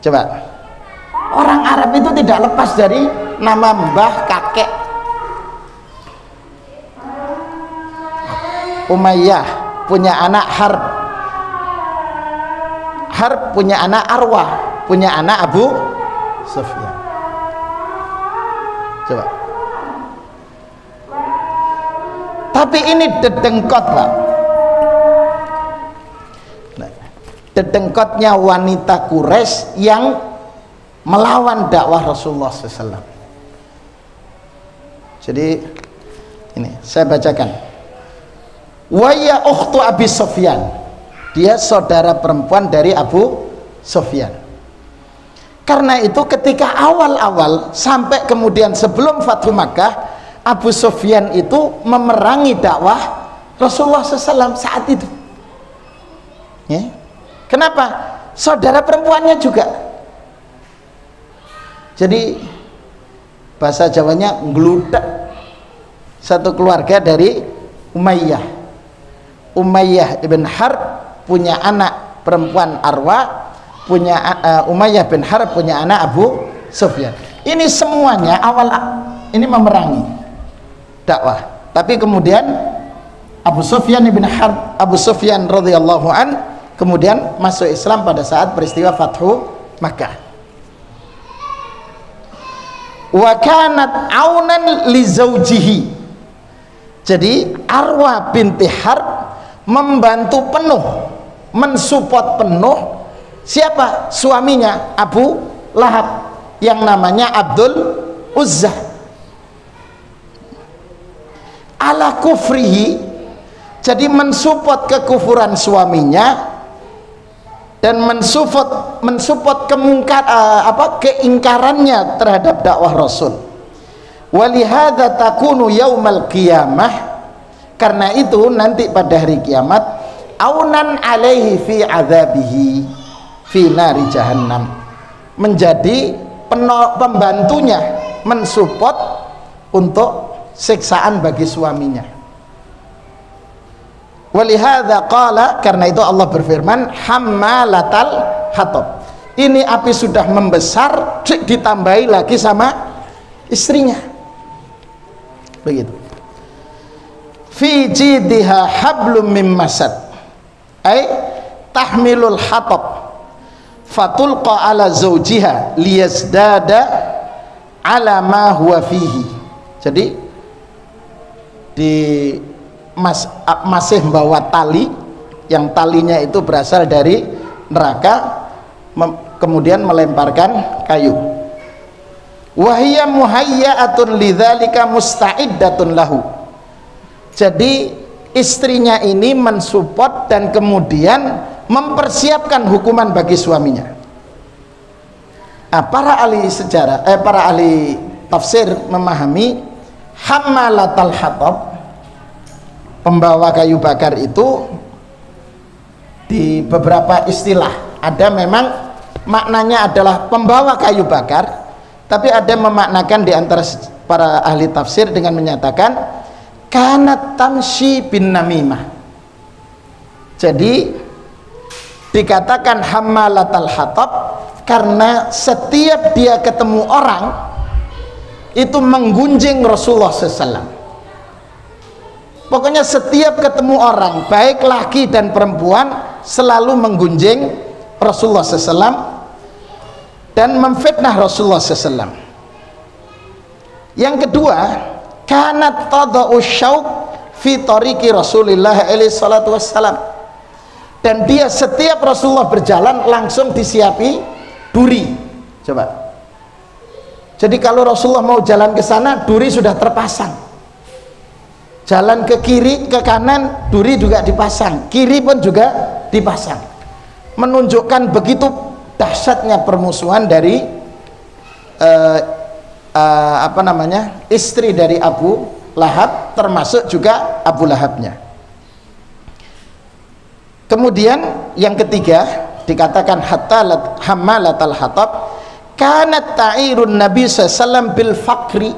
Coba, orang Arab itu tidak lepas dari nama mbah kakek. Umayyah punya anak Harb, Harb punya anak Arwah, punya anak Abu Sufyan. Coba. Tapi ini dedengkot, Pak. Nah, dedengkotnya wanita Quraisy yang melawan dakwah Rasulullah SAW. Jadi ini saya bacakan. Waya ukhtu Abi Sufyan, dia saudara perempuan dari Abu Sufyan. Karena itu ketika awal-awal sampai kemudian sebelum Fathu Makkah, Abu Sufyan itu memerangi dakwah Rasulullah SAW saat itu. Ya. Kenapa? Saudara perempuannya juga. Jadi bahasa Jawanya ngludak satu keluarga dari Umayyah. Umayyah ibn Harb punya anak perempuan Arwa, punya Umayyah bin Harb punya anak Abu Sufyan. Ini semuanya awal ini memerangi dakwah, tapi kemudian Abu Sufyan ibn Harb, Abu Sufyan radhiyallahu an kemudian masuk Islam pada saat peristiwa Fathu Makkah. Wa kanat aunan li zaujihi. Jadi Arwa binti Harb membantu penuh, mensupport penuh siapa? Suaminya Abu Lahab yang namanya Abdul Uzza. Ala kufrihi, jadi mensupport kekufuran suaminya dan mensupport keingkarannya terhadap dakwah Rasul. Walihada takunu yaumal qiyamah, karena itu nanti pada hari kiamat aunan alaihi fi adzabihi fi nari jahannam, menjadi pembantunya, mensupport untuk siksaan bagi suaminya. Walihada qala, karena itu Allah berfirman hammalatal hatab, ini api sudah membesar ditambahi lagi sama istrinya, begitu. Fi jidha hablum mim masad, ay tahmilul hatab fatulqa ala zawjiha liyazdada ala ma huwa fihi. Jadi masih membawa tali, yang talinya itu berasal dari neraka, kemudian melemparkan kayu. Wahiyya muhayya'atun lidzalika musta'iddatun lahu. Jadi istrinya ini mensupport dan kemudian mempersiapkan hukuman bagi suaminya. Para ahli sejarah, para ahli tafsir memahami hammalatal hatab, pembawa kayu bakar itu di beberapa istilah ada memang maknanya adalah pembawa kayu bakar, tapi ada memaknakan di antara para ahli tafsir dengan menyatakan kanat tamshi bin namimah. Jadi dikatakan hammalatal hatab karena setiap dia ketemu orang itu menggunjing Rasulullah SAW. Pokoknya setiap ketemu orang, baik laki dan perempuan, selalu menggunjing Rasulullah SAW dan memfitnah Rasulullah SAW. Yang kedua, kanat tadau syauq fi tariqi Rasulillah alaihi salatu wassalam, dan dia setiap Rasulullah berjalan langsung disiapi duri. Coba, jadi kalau Rasulullah mau jalan ke sana, duri sudah terpasang. Jalan ke kiri, ke kanan, duri juga dipasang, kiri pun juga dipasang, menunjukkan begitu dahsyatnya permusuhan dari istri dari Abu Lahab, termasuk juga Abu Lahabnya. Kemudian yang ketiga dikatakan hatta hammalatal hatab kanat ta'irun Nabi SAW bil fakri,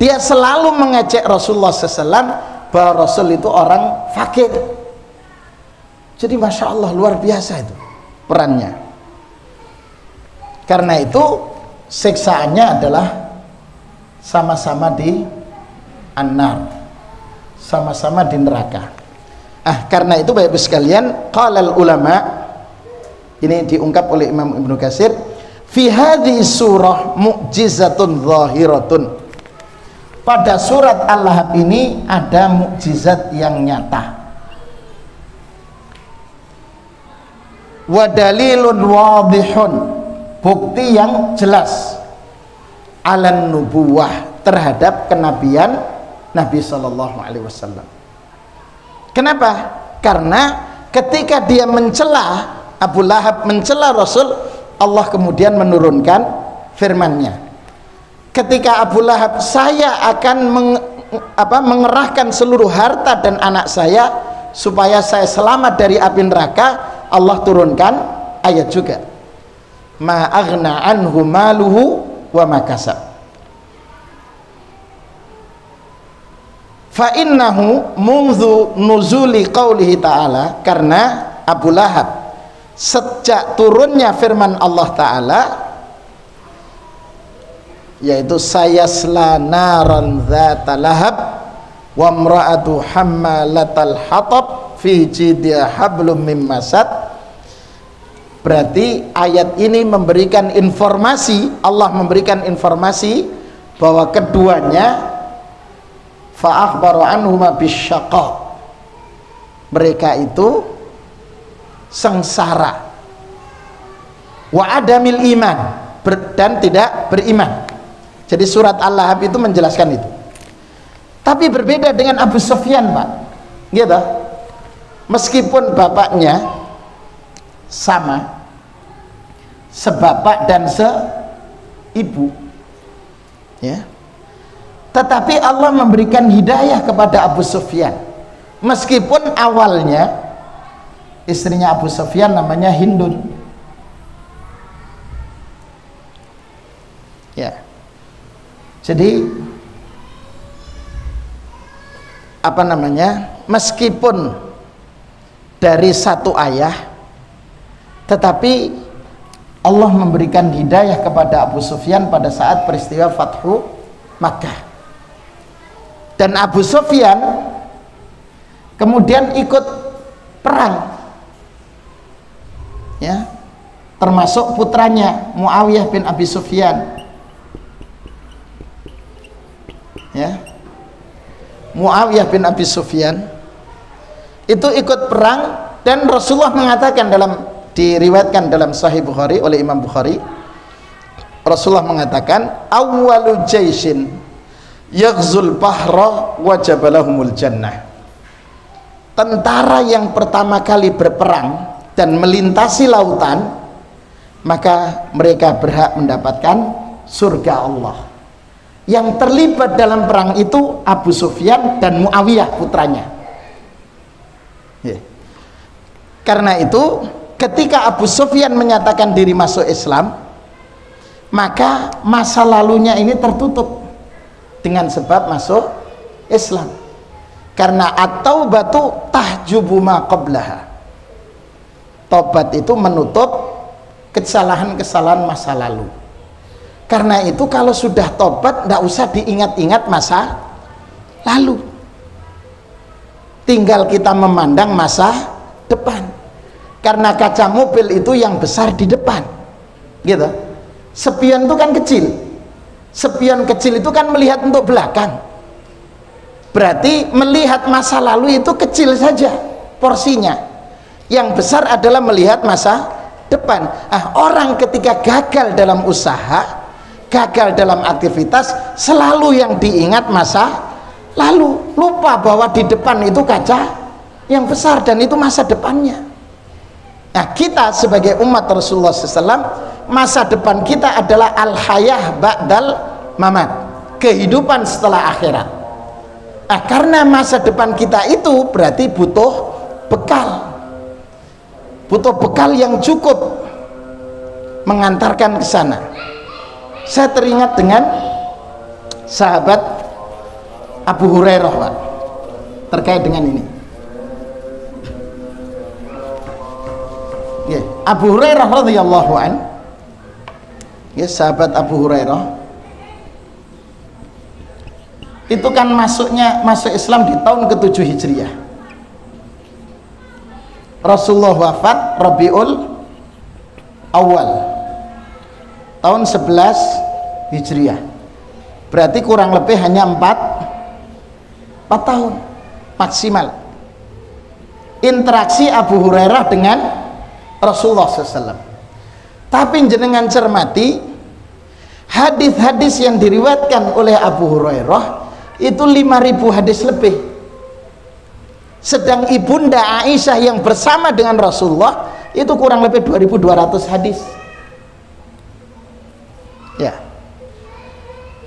dia selalu mengejek Rasulullah SAW bahwa Rasul itu orang fakir. Jadi Masya Allah, luar biasa itu perannya. Karena itu siksaannya adalah sama-sama di an-nar, sama-sama di neraka. Karena itu Bapak Ibu sekalian, qalal ulama, ini diungkap oleh Imam Ibnu Katsir, fi hadhihi surah mu'jizatun zahiratun, pada surat Al-Lahab ini ada mukjizat yang nyata, wa dalilun wadihun, bukti yang jelas, alan nubuwah, terhadap kenabian Nabi Shallallahu Alaihi Wasallam. Kenapa? Karena ketika dia mencela, Abu Lahab mencela Rasul, Allah kemudian menurunkan firman-Nya. Ketika Abu Lahab, saya akan mengerahkan seluruh harta dan anak saya supaya saya selamat dari api neraka, Allah turunkan ayat juga, ma aghna anhu maluhu wa ma kasab. fa innahu munzu nuzuli qaulihi ta'ala, karena Abu Lahab sejak turunnya firman Allah Ta'ala, yaitu sayasla naran dzata lahab wa imra'atu hammalatal hatab fi jidha hablum mim masad. Berarti ayat ini memberikan informasi, Allah memberikan informasi bahwa keduanya fa akhbaru anhuma bisyaqa, mereka itu sengsara, wa adamil iman, dan tidak beriman. Jadi surat Al-Lahab itu menjelaskan itu. Tapi berbeda dengan Abu Sufyan, Pak, gitu. Meskipun bapaknya sama, sebapak dan seibu, ya, tetapi Allah memberikan hidayah kepada Abu Sufyan. Meskipun awalnya istrinya Abu Sufyan namanya Hindun, ya. Jadi apa namanya, meskipun dari satu ayah, tetapi Allah memberikan hidayah kepada Abu Sufyan pada saat peristiwa Fathu Makkah. Dan Abu Sufyan kemudian ikut perang, ya, termasuk putranya Muawiyah bin Abi Sufyan, ya. Muawiyah bin Abi Sufyan itu ikut perang, dan Rasulullah mengatakan, diriwayatkan dalam Sahih Bukhari oleh Imam Bukhari, Rasulullah mengatakan awwalu jaishin yaghzul bahra wajabalahumul jannah, tentara yang pertama kali berperang dan melintasi lautan, maka mereka berhak mendapatkan surga Allah. Yang terlibat dalam perang itu Abu Sufyan dan Muawiyah putranya, ya. Karena itu ketika Abu Sufyan menyatakan diri masuk Islam, maka masa lalunya ini tertutup dengan sebab masuk Islam. Karena at-taubatu tahjubu ma qablaha, tobat itu menutup kesalahan-kesalahan masa lalu. Karena itu kalau sudah tobat, tidak usah diingat-ingat masa lalu, tinggal kita memandang masa depan. Karena kaca mobil itu yang besar di depan, gitu. Spion itu kan kecil, spion kecil itu kan melihat untuk belakang, berarti melihat masa lalu itu kecil saja porsinya. Yang besar adalah melihat masa depan. Nah, orang ketika gagal dalam usaha, gagal dalam aktivitas, selalu yang diingat masa lalu, lupa bahwa di depan itu kaca yang besar dan itu masa depannya. Nah, kita sebagai umat Rasulullah SAW, masa depan kita adalah al-hayah ba'dal mamat, kehidupan setelah akhirat. Nah, karena masa depan kita itu berarti butuh bekal yang cukup mengantarkan ke sana. Saya teringat dengan sahabat Abu Hurairah, Pak, terkait dengan ini. Ya, Abu Hurairah radhiyallahu an, ya, sahabat Abu Hurairah itu kan masuk Islam di tahun ke-7 Hijriah. Rasulullah wafat Rabiul Awal tahun 11 Hijriah, berarti kurang lebih hanya 4 tahun maksimal interaksi Abu Hurairah dengan Rasulullah SAW. Tapi jenengan cermati hadis-hadis yang diriwayatkan oleh Abu Hurairah itu 5.000 hadis lebih, sedang ibunda Aisyah yang bersama dengan Rasulullah itu kurang lebih 2.200 hadis, ya.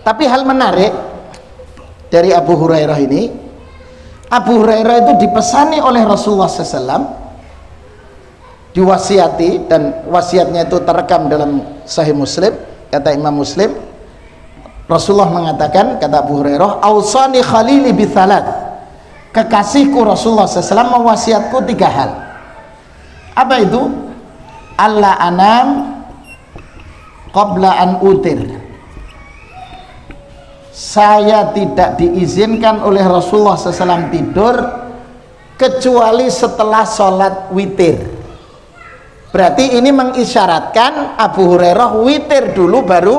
Tapi hal menarik dari Abu Hurairah ini, Abu Hurairah itu dipesani oleh Rasulullah SAW, diwasiati, dan wasiatnya itu terekam dalam Sahih Muslim, kata Imam Muslim, Rasulullah mengatakan, kata Abu Hurairah, ausani khalili bithalat, kekasihku Rasulullah SAW mewasiatku 3 hal. Apa itu? Allah anam qabla an utir, saya tidak diizinkan oleh Rasulullah SAW tidur kecuali setelah sholat witir. Berarti ini mengisyaratkan Abu Hurairah witir dulu baru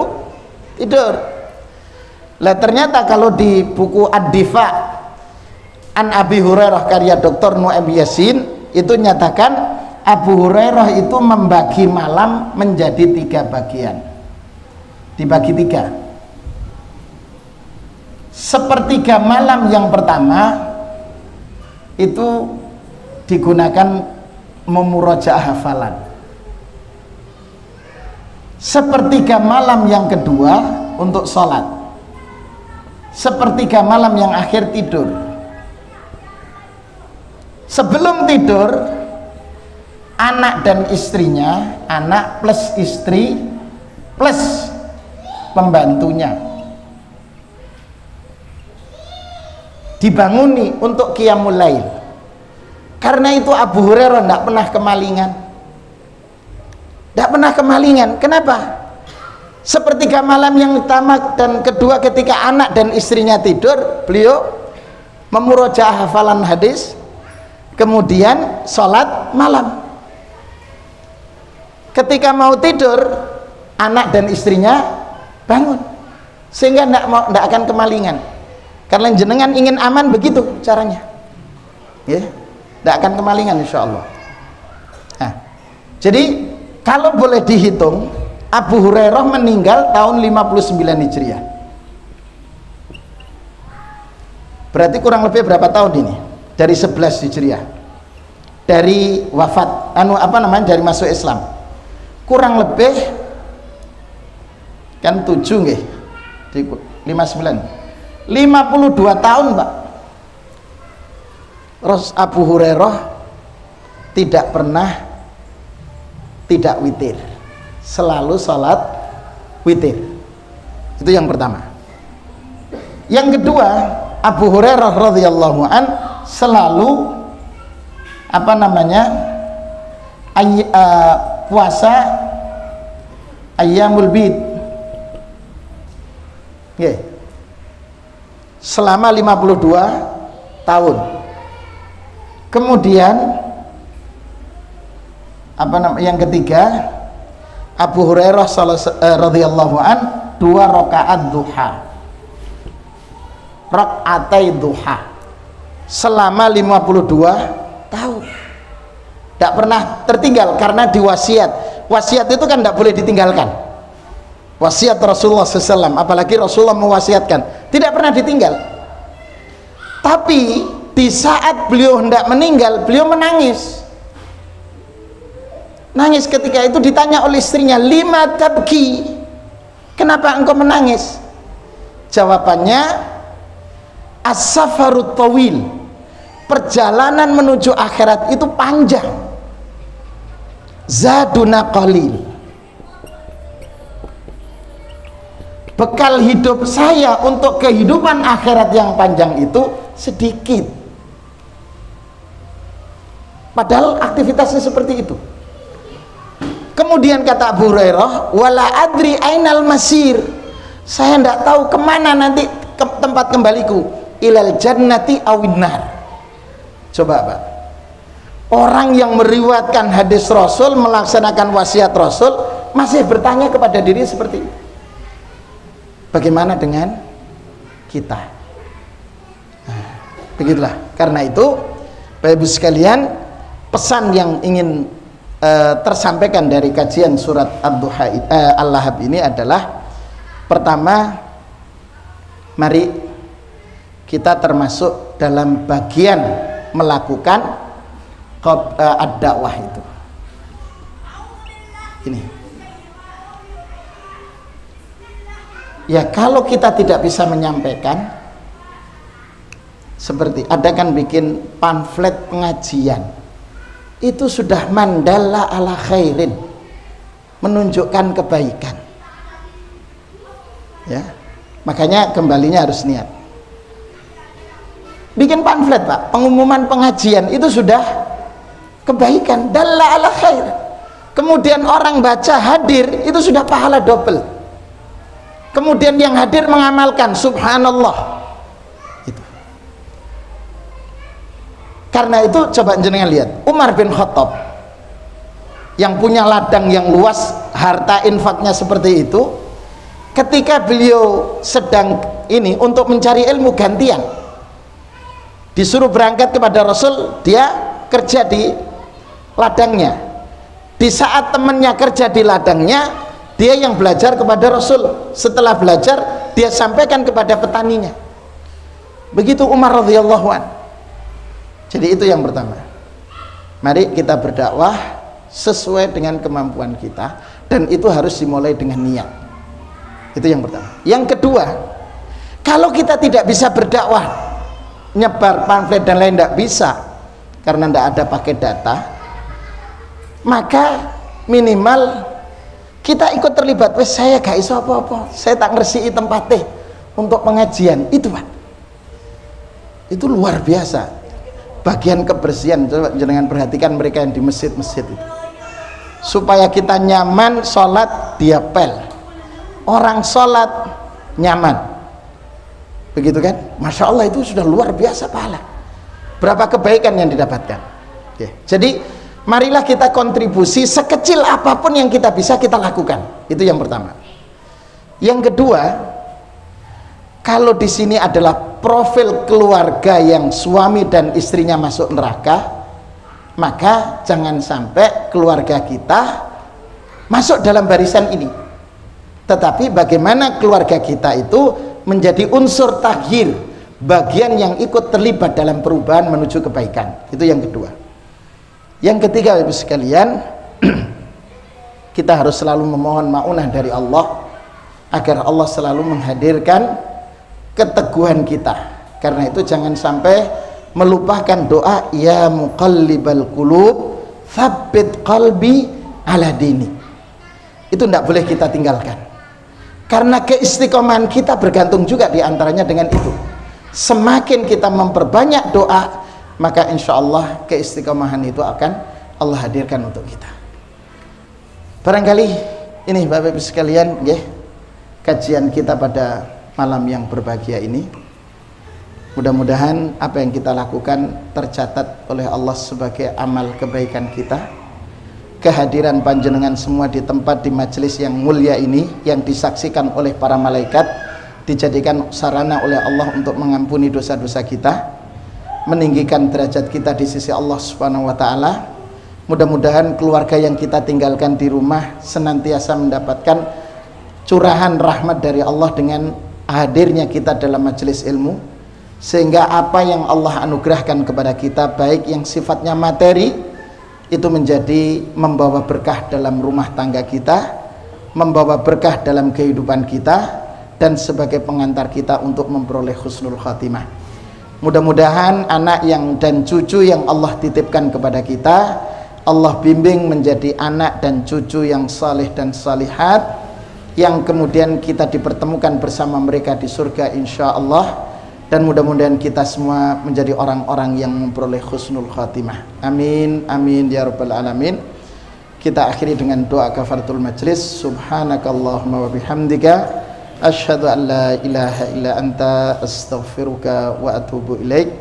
tidur. Lah ternyata kalau di buku Ad-Difa an Abi Hurairah karya Dr. Nu'aim Yasin itu nyatakan Abu Hurairah itu membagi malam menjadi 3 bagian, dibagi 3. Sepertiga malam yang pertama itu digunakan memurojaah hafalan. Sepertiga malam yang kedua untuk sholat. Sepertiga malam yang akhir tidur. Sebelum tidur, anak dan istrinya, anak plus istri plus pembantunya dibanguni untuk qiyamul lail. Karena itu Abu Hurairah tidak pernah kemalingan. Tidak pernah kemalingan. Kenapa? Sepertiga malam yang pertama dan kedua ketika anak dan istrinya tidur, beliau memurojaah hafalan hadis, kemudian sholat malam. Ketika mau tidur, anak dan istrinya bangun, sehingga tidak akan kemalingan. Karena jenengan ingin aman, begitu caranya, ya, tidak akan kemalingan insya Allah. Nah, jadi kalau boleh dihitung, Abu Hurairah meninggal tahun 59 Hijriah. Berarti kurang lebih berapa tahun ini? Dari 11 Hijriah, dari wafat, dari masuk Islam, kurang lebih kan 7 nggih, 59. 52 tahun, Pak. Abu Hurairah tidak pernah tidak witir, selalu sholat witir. Itu yang pertama. Yang kedua, Abu Hurairah radhiyallahu an selalu puasa ayyamul bid, selama 52 tahun. Kemudian yang ketiga, Abu Hurairah radhiyallahu an 2 rakaat duha, rakaatai duha, selama 52 tahun. Tidak pernah tertinggal karena diwasiat. Wasiat itu kan tidak boleh ditinggalkan. Wasiat Rasulullah SAW, apalagi Rasulullah mewasiatkan, tidak pernah ditinggal. Tapi di saat beliau hendak meninggal, beliau menangis. Nangis ketika itu ditanya oleh istrinya, lima tabki, kenapa engkau menangis? Jawabannya, as-safarut tawil, perjalanan menuju akhirat itu panjang, zaduna qalil, bekal hidup saya untuk kehidupan akhirat yang panjang itu sedikit. Padahal aktivitasnya seperti itu. Kemudian kata Abu Hurairah, wala adri ainal masir, saya tidak tahu kemana nanti tempat kembaliku, ilal jannati awinnar. Coba Pak, orang yang meriwayatkan hadis Rasul, melaksanakan wasiat Rasul, masih bertanya kepada diri seperti itu. Bagaimana dengan kita? Nah, begitulah. Karena itu, Bapak Ibu sekalian, pesan yang ingin tersampaikan dari kajian surat Al-Lahab ini adalah, pertama, mari kita termasuk dalam bagian melakukan ad-dakwah itu. Ini. Ya, kalau kita tidak bisa menyampaikan, seperti ada kan bikin pamflet pengajian, itu sudah mandalla ala khairin, menunjukkan kebaikan, ya. Makanya kembalinya harus niat. Bikin pamflet Pak, pengumuman pengajian itu sudah kebaikan, dalla ala khair. Kemudian orang baca hadir itu sudah pahala double. Kemudian yang hadir mengamalkan, subhanallah. Itu. Karena itu coba jenengan lihat Umar bin Khattab yang punya ladang yang luas, harta infaknya seperti itu, ketika beliau sedang ini untuk mencari ilmu gantian, disuruh berangkat kepada Rasul, dia kerja di ladangnya. Di saat temannya kerja di ladangnya, dia yang belajar kepada Rasul. Setelah belajar, dia sampaikan kepada petaninya. Begitu Umar radhiyallahu an. Jadi itu yang pertama. Mari kita berdakwah sesuai dengan kemampuan kita, dan itu harus dimulai dengan niat. Itu yang pertama. Yang kedua, kalau kita tidak bisa berdakwah, nyebar pamflet dan lain tidak bisa karena tidak ada paket data, maka minimal kita ikut terlibat. Wes saya gak iso apa-apa, saya tak ngersii tempatnya untuk pengajian itu Pak. Itu luar biasa. Bagian kebersihan, coba jangan perhatikan mereka yang di masjid-masjid itu, supaya kita nyaman sholat dia pel, orang sholat nyaman. Begitu kan? Masya Allah, itu sudah luar biasa pahala. Berapa kebaikan yang didapatkan. Oke. Jadi marilah kita kontribusi sekecil apapun yang kita bisa kita lakukan. Itu yang pertama. Yang kedua, kalau di sini adalah profil keluarga yang suami dan istrinya masuk neraka, maka jangan sampai keluarga kita masuk dalam barisan ini. Tetapi bagaimana keluarga kita itu menjadi unsur taghir, bagian yang ikut terlibat dalam perubahan menuju kebaikan. Itu yang kedua. Yang ketiga, Ibu sekalian, kita harus selalu memohon maunah dari Allah agar Allah selalu menghadirkan keteguhan kita. Karena itu jangan sampai melupakan doa ya muqallibal qulub tsabbit qalbi ala dini. Itu tidak boleh kita tinggalkan. Karena keistiqomahan kita bergantung juga diantaranya dengan itu. Semakin kita memperbanyak doa, maka insya Allah keistiqomahan itu akan Allah hadirkan untuk kita. Barangkali ini Bapak Ibu sekalian, ya, kajian kita pada malam yang berbahagia ini. Mudah-mudahan apa yang kita lakukan tercatat oleh Allah sebagai amal kebaikan kita. Kehadiran panjenengan semua di tempat di majelis yang mulia ini, yang disaksikan oleh para malaikat, dijadikan sarana oleh Allah untuk mengampuni dosa-dosa kita, meninggikan derajat kita di sisi Allah Subhanahu wa taala. Mudah-mudahan keluarga yang kita tinggalkan di rumah senantiasa mendapatkan curahan rahmat dari Allah dengan hadirnya kita dalam majelis ilmu, sehingga apa yang Allah anugerahkan kepada kita, baik yang sifatnya materi, itu menjadi membawa berkah dalam rumah tangga kita, membawa berkah dalam kehidupan kita, dan sebagai pengantar kita untuk memperoleh husnul khatimah. Mudah-mudahan anak yang dan cucu yang Allah titipkan kepada kita, Allah bimbing menjadi anak dan cucu yang saleh dan salihat, yang kemudian kita dipertemukan bersama mereka di surga insya Allah. Dan mudah-mudahan kita semua menjadi orang-orang yang memperoleh husnul khatimah. Amin, amin ya rabbal alamin. Kita akhiri dengan doa kafaratul majlis. Subhanakallahumma wa bihamdika asyhadu an la ilaha illa anta astaghfiruka wa atubu ilaik.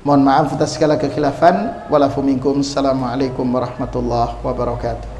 Mohon maaf atas segala kekhilafan. Walafu minkum. Assalamualaikum warahmatullahi wabarakatuh.